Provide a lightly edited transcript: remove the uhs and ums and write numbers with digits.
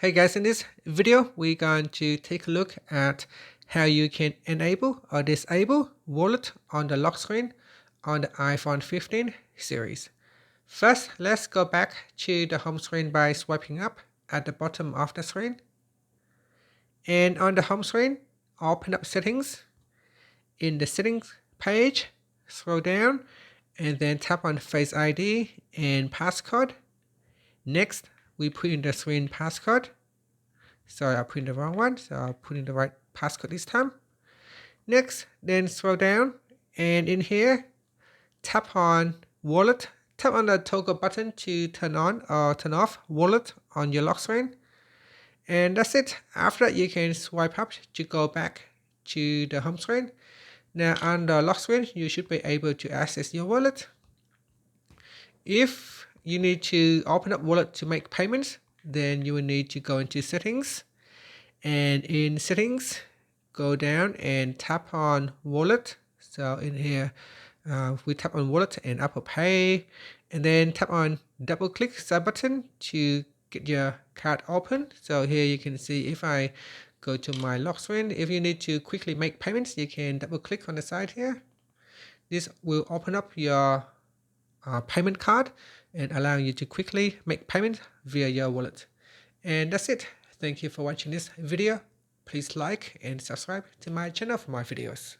Hey guys, in this video, we're going to take a look at how you can enable or disable wallet on the lock screen on the iPhone 15 series. First, let's go back to the home screen by swiping up at the bottom of the screen. And on the home screen, open up settings. In the settings page, scroll down and then tap on Face ID and passcode. Next, we put in the screen passcode. Sorry, I put in the wrong one, so I'll put in the right passcode this time. Next, then scroll down, and in here, tap on wallet. Tap on the toggle button to turn on or turn off wallet on your lock screen. And that's it. After that, you can swipe up to go back to the home screen. Now on the lock screen, you should be able to access your wallet. If you need to open up wallet to make payments, then you will need to go into settings, and in settings go down and tap on wallet. So in here we tap on wallet and Apple Pay, and then tap on double click that button to get your card open. So here you can see if I go to my lock screen, if you need to quickly make payments, you can double click on the side here. This will open up your payment card and allow you to quickly make payment via your wallet. And that's it. Thank you for watching this video. Please like and subscribe to my channel for more videos.